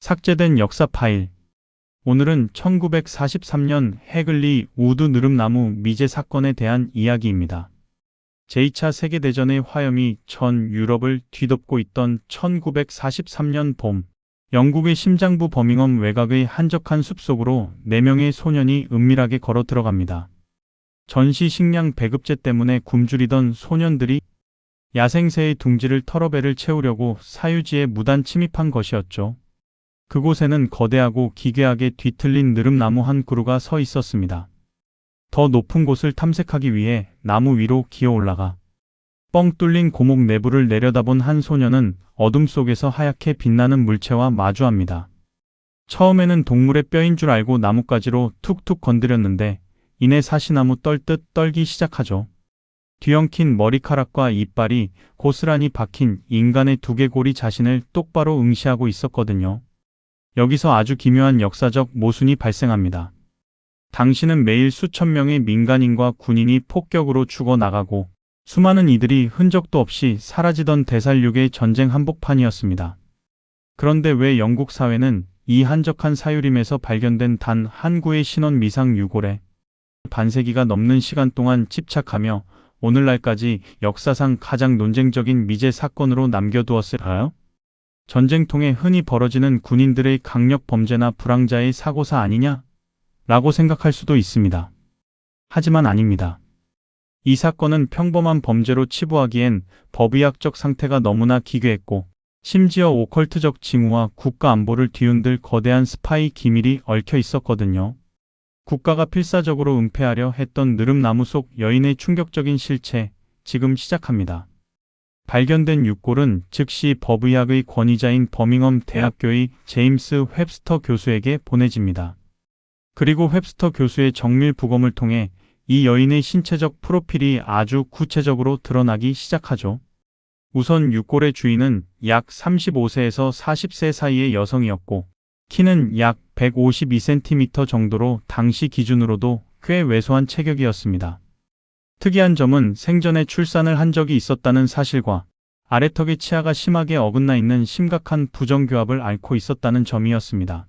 삭제된 역사 파일. 오늘은 1943년 해글리 우드 느릅나무 미제 사건에 대한 이야기입니다. 제2차 세계대전의 화염이 전 유럽을 뒤덮고 있던 1943년 봄, 영국의 심장부 버밍엄 외곽의 한적한 숲속으로 4명의 소년이 은밀하게 걸어 들어갑니다. 전시 식량 배급제 때문에 굶주리던 소년들이 야생새의 둥지를 털어 배를 채우려고 사유지에 무단 침입한 것이었죠. 그곳에는 거대하고 기괴하게 뒤틀린 느릅나무 한 그루가 서 있었습니다. 더 높은 곳을 탐색하기 위해 나무 위로 기어 올라가 뻥 뚫린 고목 내부를 내려다본 한 소년은 어둠 속에서 하얗게 빛나는 물체와 마주합니다. 처음에는 동물의 뼈인 줄 알고 나뭇가지로 툭툭 건드렸는데 이내 사시나무 떨듯 떨기 시작하죠. 뒤엉킨 머리카락과 이빨이 고스란히 박힌 인간의 두개골이 자신을 똑바로 응시하고 있었거든요. 여기서 아주 기묘한 역사적 모순이 발생합니다. 당시는 매일 수천 명의 민간인과 군인이 폭격으로 죽어나가고 수많은 이들이 흔적도 없이 사라지던 대살육의 전쟁 한복판이었습니다. 그런데 왜 영국 사회는 이 한적한 사유림에서 발견된 단 한 구의 신원 미상 유골에 반세기가 넘는 시간 동안 집착하며 오늘날까지 역사상 가장 논쟁적인 미제 사건으로 남겨두었을까요? 전쟁통에 흔히 벌어지는 군인들의 강력 범죄나 불황자의 사고사 아니냐? 라고 생각할 수도 있습니다. 하지만 아닙니다. 이 사건은 평범한 범죄로 치부하기엔 법의학적 상태가 너무나 기괴했고 심지어 오컬트적 징후와 국가 안보를 뒤흔들 거대한 스파이 기밀이 얽혀 있었거든요. 국가가 필사적으로 은폐하려 했던 느릅나무 속 여인의 충격적인 실체, 지금 시작합니다. 발견된 육골은 즉시 법의학의 권위자인 버밍엄 대학교의 제임스 웹스터 교수에게 보내집니다. 그리고 웹스터 교수의 정밀 부검을 통해 이 여인의 신체적 프로필이 아주 구체적으로 드러나기 시작하죠. 우선 육골의 주인은 약 35세에서 40세 사이의 여성이었고 키는 약 152cm 정도로 당시 기준으로도 꽤 왜소한 체격이었습니다. 특이한 점은 생전에 출산을 한 적이 있었다는 사실과 아래턱의 치아가 심하게 어긋나 있는 심각한 부정교합을 앓고 있었다는 점이었습니다.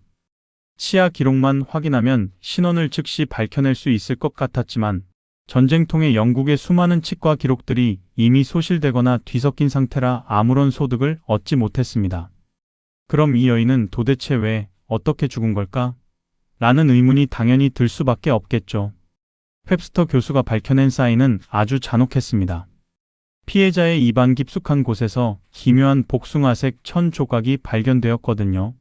치아 기록만 확인하면 신원을 즉시 밝혀낼 수 있을 것 같았지만 전쟁통에 영국의 수많은 치과 기록들이 이미 소실되거나 뒤섞인 상태라 아무런 소득을 얻지 못했습니다. 그럼 이 여인은 도대체 왜 어떻게 죽은 걸까? 라는 의문이 당연히 들 수밖에 없겠죠. 웹스터 교수가 밝혀낸 사인은 아주 잔혹했습니다. 피해자의 입안 깊숙한 곳에서 기묘한 복숭아색 천 조각이 발견되었거든요.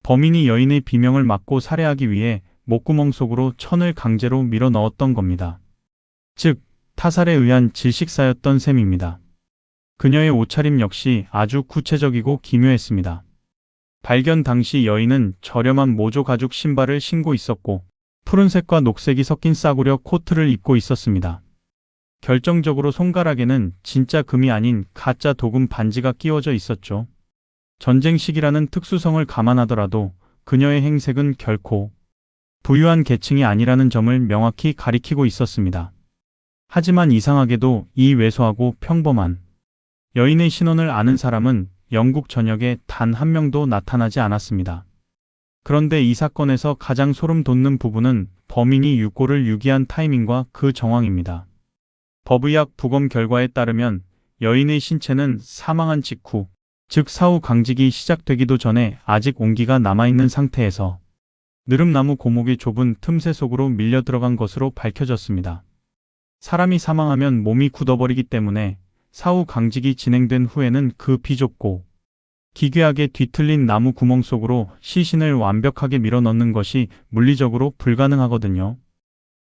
범인이 여인의 비명을 막고 살해하기 위해 목구멍 속으로 천을 강제로 밀어 넣었던 겁니다. 즉, 타살에 의한 질식사였던 셈입니다. 그녀의 옷차림 역시 아주 구체적이고 기묘했습니다. 발견 당시 여인은 저렴한 모조 가죽 신발을 신고 있었고 푸른색과 녹색이 섞인 싸구려 코트를 입고 있었습니다. 결정적으로 손가락에는 진짜 금이 아닌 가짜 도금 반지가 끼워져 있었죠. 전쟁 시기라는 특수성을 감안하더라도 그녀의 행색은 결코 부유한 계층이 아니라는 점을 명확히 가리키고 있었습니다. 하지만 이상하게도 이 왜소하고 평범한 여인의 신원을 아는 사람은 영국 전역에 단 한 명도 나타나지 않았습니다. 그런데 이 사건에서 가장 소름 돋는 부분은 범인이 육골을 유기한 타이밍과 그 정황입니다. 법의학 부검 결과에 따르면 여인의 신체는 사망한 직후, 즉 사후 강직이 시작되기도 전에 아직 온기가 남아있는 상태에서 느릅나무 고목의 좁은 틈새 속으로 밀려 들어간 것으로 밝혀졌습니다. 사람이 사망하면 몸이 굳어버리기 때문에 사후 강직이 진행된 후에는 그 비좁고 기괴하게 뒤틀린 나무 구멍 속으로 시신을 완벽하게 밀어넣는 것이 물리적으로 불가능하거든요.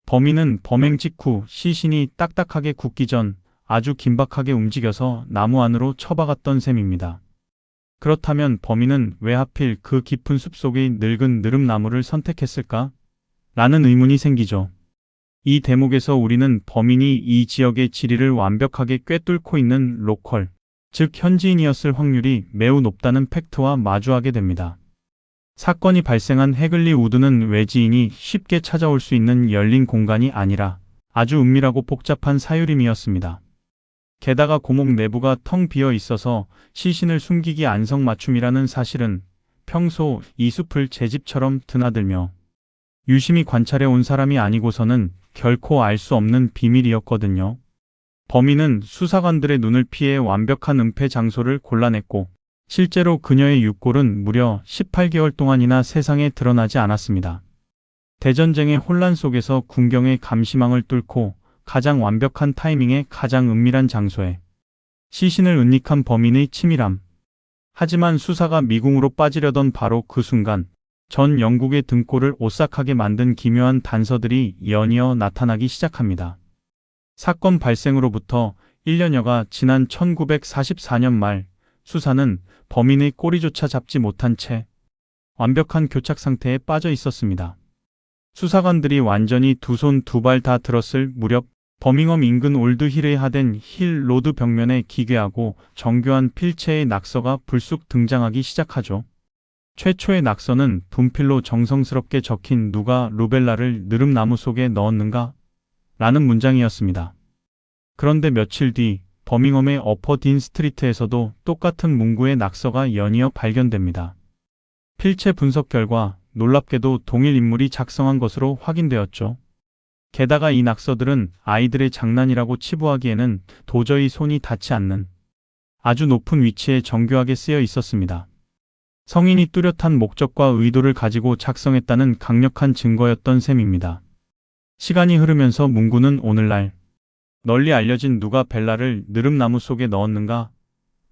범인은 범행 직후 시신이 딱딱하게 굳기 전 아주 긴박하게 움직여서 나무 안으로 처박았던 셈입니다. 그렇다면 범인은 왜 하필 그 깊은 숲속의 늙은 느릅나무를 선택했을까? 라는 의문이 생기죠. 이 대목에서 우리는 범인이 이 지역의 지리를 완벽하게 꿰뚫고 있는 로컬, 즉 현지인이었을 확률이 매우 높다는 팩트와 마주하게 됩니다. 사건이 발생한 해글리 우드는 외지인이 쉽게 찾아올 수 있는 열린 공간이 아니라 아주 은밀하고 복잡한 사유림이었습니다. 게다가 고목 내부가 텅 비어 있어서 시신을 숨기기 안성맞춤이라는 사실은 평소 이 숲을 제 집처럼 드나들며 유심히 관찰해 온 사람이 아니고서는 결코 알 수 없는 비밀이었거든요. 범인은 수사관들의 눈을 피해 완벽한 은폐 장소를 골라냈고 실제로 그녀의 육골은 무려 18개월 동안이나 세상에 드러나지 않았습니다. 대전쟁의 혼란 속에서 군경의 감시망을 뚫고 가장 완벽한 타이밍에 가장 은밀한 장소에 시신을 은닉한 범인의 치밀함. 하지만 수사가 미궁으로 빠지려던 바로 그 순간 전 영국의 등골을 오싹하게 만든 기묘한 단서들이 연이어 나타나기 시작합니다. 사건 발생으로부터 1년여가 지난 1944년 말 수사는 범인의 꼬리조차 잡지 못한 채 완벽한 교착 상태에 빠져 있었습니다. 수사관들이 완전히 두 손 두 발 다 들었을 무렵 버밍엄 인근 올드힐에 하덴 힐 로드 벽면에 기괴하고 정교한 필체의 낙서가 불쑥 등장하기 시작하죠. 최초의 낙서는 분필로 정성스럽게 적힌 누가 루벨라를 느릅나무 속에 넣었는가? 라는 문장이었습니다. 그런데 며칠 뒤 버밍엄의 어퍼 딘 스트리트에서도 똑같은 문구의 낙서가 연이어 발견됩니다. 필체 분석 결과 놀랍게도 동일 인물이 작성한 것으로 확인되었죠. 게다가 이 낙서들은 아이들의 장난이라고 치부하기에는 도저히 손이 닿지 않는 아주 높은 위치에 정교하게 쓰여 있었습니다. 성인이 뚜렷한 목적과 의도를 가지고 작성했다는 강력한 증거였던 셈입니다. 시간이 흐르면서 문구는 오늘날 널리 알려진 누가 벨라를 느릅나무 속에 넣었는가?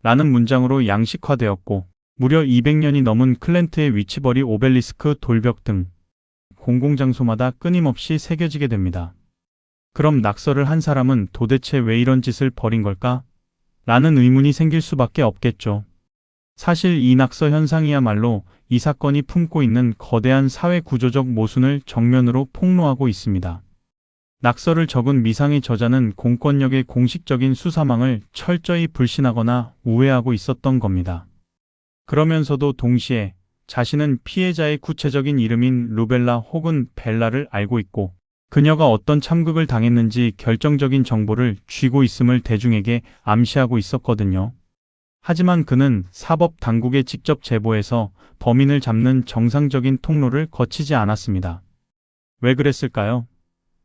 라는 문장으로 양식화되었고 무려 200년이 넘은 클랜트의 위치버리 오벨리스크 돌벽 등 공공장소마다 끊임없이 새겨지게 됩니다. 그럼 낙서를 한 사람은 도대체 왜 이런 짓을 벌인 걸까? 라는 의문이 생길 수밖에 없겠죠. 사실 이 낙서 현상이야말로 이 사건이 품고 있는 거대한 사회 구조적 모순을 정면으로 폭로하고 있습니다. 낙서를 적은 미상의 저자는 공권력의 공식적인 수사망을 철저히 불신하거나 우회하고 있었던 겁니다. 그러면서도 동시에 자신은 피해자의 구체적인 이름인 루벨라 혹은 벨라를 알고 있고 그녀가 어떤 참극을 당했는지 결정적인 정보를 쥐고 있음을 대중에게 암시하고 있었거든요. 하지만 그는 사법 당국에 직접 제보해서 범인을 잡는 정상적인 통로를 거치지 않았습니다. 왜 그랬을까요?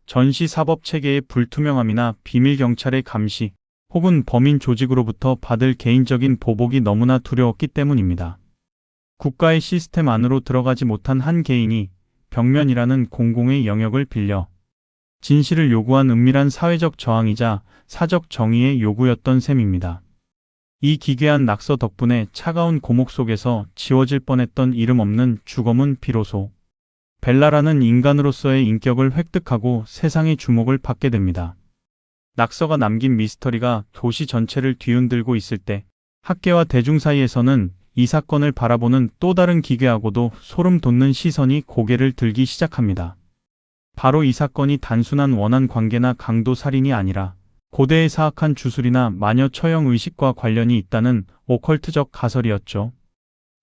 전시 사법 체계의 불투명함이나 비밀 경찰의 감시 혹은 범인 조직으로부터 받을 개인적인 보복이 너무나 두려웠기 때문입니다. 국가의 시스템 안으로 들어가지 못한 한 개인이 벽면이라는 공공의 영역을 빌려 진실을 요구한 은밀한 사회적 저항이자 사적 정의의 요구였던 셈입니다. 이 기괴한 낙서 덕분에 차가운 고목 속에서 지워질 뻔했던 이름 없는 주검은 비로소 벨라라는 인간으로서의 인격을 획득하고 세상의 주목을 받게 됩니다. 낙서가 남긴 미스터리가 도시 전체를 뒤흔들고 있을 때 학계와 대중 사이에서는 이 사건을 바라보는 또 다른 기괴하고도 소름 돋는 시선이 고개를 들기 시작합니다. 바로 이 사건이 단순한 원한 관계나 강도 살인이 아니라 고대의 사악한 주술이나 마녀 처형 의식과 관련이 있다는 오컬트적 가설이었죠.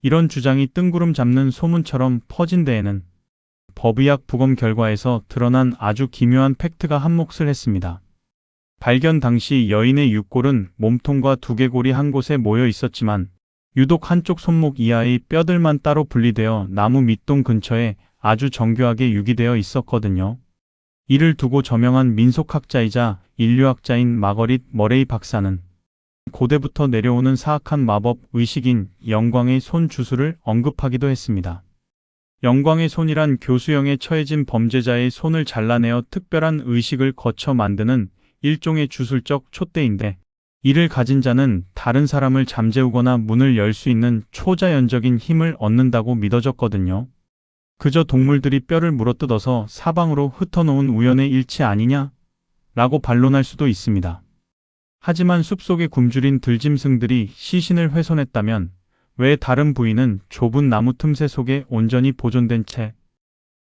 이런 주장이 뜬구름 잡는 소문처럼 퍼진 데에는 법의학 부검 결과에서 드러난 아주 기묘한 팩트가 한몫을 했습니다. 발견 당시 여인의 육골은 몸통과 두개골이 한 곳에 모여 있었지만 유독 한쪽 손목 이하의 뼈들만 따로 분리되어 나무 밑동 근처에 아주 정교하게 유기되어 있었거든요. 이를 두고 저명한 민속학자이자 인류학자인 마거릿 머레이 박사는 고대부터 내려오는 사악한 마법 의식인 영광의 손 주술을 언급하기도 했습니다. 영광의 손이란 교수형에 처해진 범죄자의 손을 잘라내어 특별한 의식을 거쳐 만드는 일종의 주술적 촛대인데 이를 가진 자는 다른 사람을 잠재우거나 문을 열 수 있는 초자연적인 힘을 얻는다고 믿어졌거든요. 그저 동물들이 뼈를 물어뜯어서 사방으로 흩어놓은 우연의 일치 아니냐? 라고 반론할 수도 있습니다. 하지만 숲속에 굶주린 들짐승들이 시신을 훼손했다면 왜 다른 부위는 좁은 나무 틈새 속에 온전히 보존된 채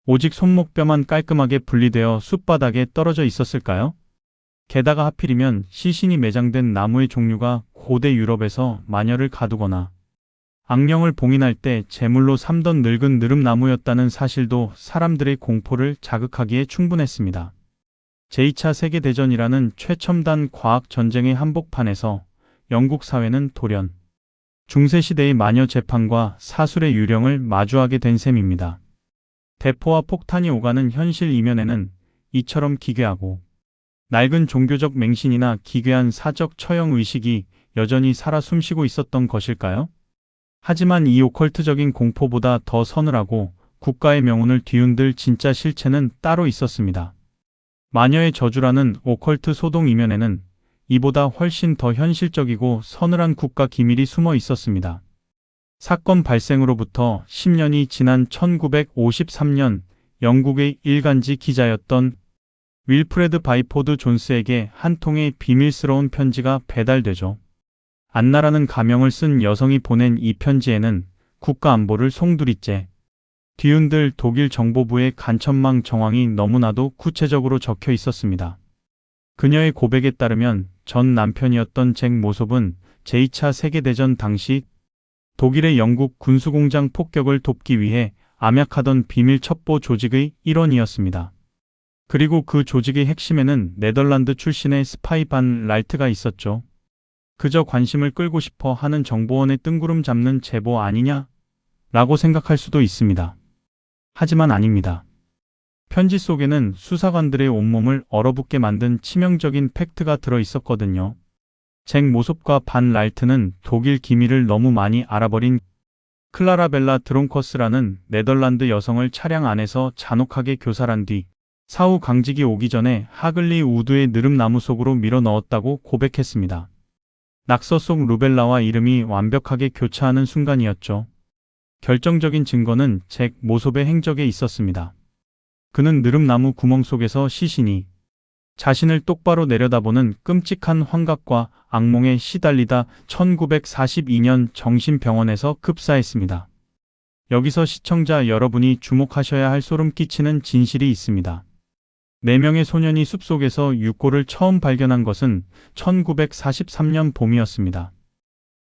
오직 손목뼈만 깔끔하게 분리되어 숲바닥에 떨어져 있었을까요? 게다가 하필이면 시신이 매장된 나무의 종류가 고대 유럽에서 마녀를 가두거나 악령을 봉인할 때 제물로 삼던 늙은 느릅나무였다는 사실도 사람들의 공포를 자극하기에 충분했습니다. 제2차 세계대전이라는 최첨단 과학 전쟁의 한복판에서 영국 사회는 돌연 중세시대의 마녀 재판과 사술의 유령을 마주하게 된 셈입니다. 대포와 폭탄이 오가는 현실 이면에는 이처럼 기괴하고 낡은 종교적 맹신이나 기괴한 사적 처형 의식이 여전히 살아 숨쉬고 있었던 것일까요? 하지만 이 오컬트적인 공포보다 더 서늘하고 국가의 명운을 뒤흔들 진짜 실체는 따로 있었습니다. 마녀의 저주라는 오컬트 소동 이면에는 이보다 훨씬 더 현실적이고 서늘한 국가 기밀이 숨어 있었습니다. 사건 발생으로부터 10년이 지난 1953년 영국의 일간지 기자였던 윌프레드 바이포드 존스에게 한 통의 비밀스러운 편지가 배달되죠. 안나라는 가명을 쓴 여성이 보낸 이 편지에는 국가안보를 송두리째 뒤흔들 독일 정보부의 간첩망 정황이 너무나도 구체적으로 적혀 있었습니다. 그녀의 고백에 따르면 전 남편이었던 잭 모섭은 제2차 세계대전 당시 독일의 영국 군수공장 폭격을 돕기 위해 암약하던 비밀 첩보 조직의 일원이었습니다. 그리고 그 조직의 핵심에는 네덜란드 출신의 스파이 반 랄트가 있었죠. 그저 관심을 끌고 싶어 하는 정보원의 뜬구름 잡는 제보 아니냐? 라고 생각할 수도 있습니다. 하지만 아닙니다. 편지 속에는 수사관들의 온몸을 얼어붙게 만든 치명적인 팩트가 들어 있었거든요. 잭 모섭과 반 랄트는 독일 기밀을 너무 많이 알아버린 클라라벨라 드론커스라는 네덜란드 여성을 차량 안에서 잔혹하게 교살한 뒤 사후 강직이 오기 전에 하글리 우드의 느릅나무 속으로 밀어 넣었다고 고백했습니다. 낙서 속 루벨라와 이름이 완벽하게 교차하는 순간이었죠. 결정적인 증거는 잭 모섭의 행적에 있었습니다. 그는 느릅나무 구멍 속에서 시신이 자신을 똑바로 내려다보는 끔찍한 환각과 악몽에 시달리다 1942년 정신병원에서 급사했습니다. 여기서 시청자 여러분이 주목하셔야 할 소름 끼치는 진실이 있습니다. 4명의 소년이 숲속에서 육고를 처음 발견한 것은 1943년 봄이었습니다.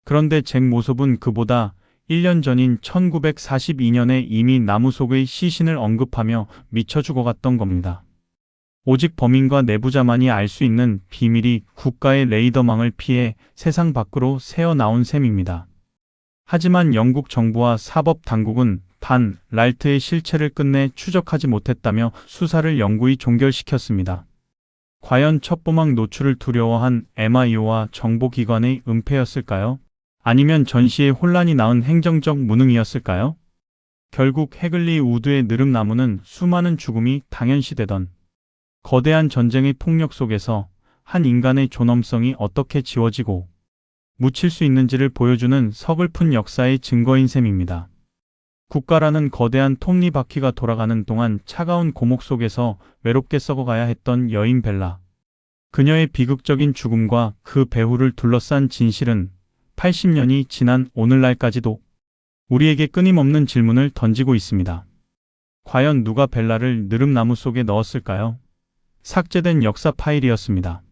그런데 잭 모섭은 그보다 1년 전인 1942년에 이미 나무 속의 시신을 언급하며 미쳐 죽어갔던 겁니다. 오직 범인과 내부자만이 알 수 있는 비밀이 국가의 레이더망을 피해 세상 밖으로 새어나온 셈입니다. 하지만 영국 정부와 사법당국은 반 랄트의 실체를 끝내 추적하지 못했다며 수사를 영구히 종결시켰습니다. 과연 첩보망 노출을 두려워한 MI5와 정보기관의 은폐였을까요? 아니면 전시의 혼란이 낳은 행정적 무능이었을까요? 결국 해글리 우드의 느릅나무는 수많은 죽음이 당연시되던 거대한 전쟁의 폭력 속에서 한 인간의 존엄성이 어떻게 지워지고 묻힐 수 있는지를 보여주는 서글픈 역사의 증거인 셈입니다. 국가라는 거대한 톱니바퀴가 돌아가는 동안 차가운 고목 속에서 외롭게 썩어가야 했던 여인 벨라. 그녀의 비극적인 죽음과 그 배후를 둘러싼 진실은 80년이 지난 오늘날까지도 우리에게 끊임없는 질문을 던지고 있습니다. 과연 누가 벨라를 느릅나무 속에 넣었을까요? 삭제된 역사 파일이었습니다.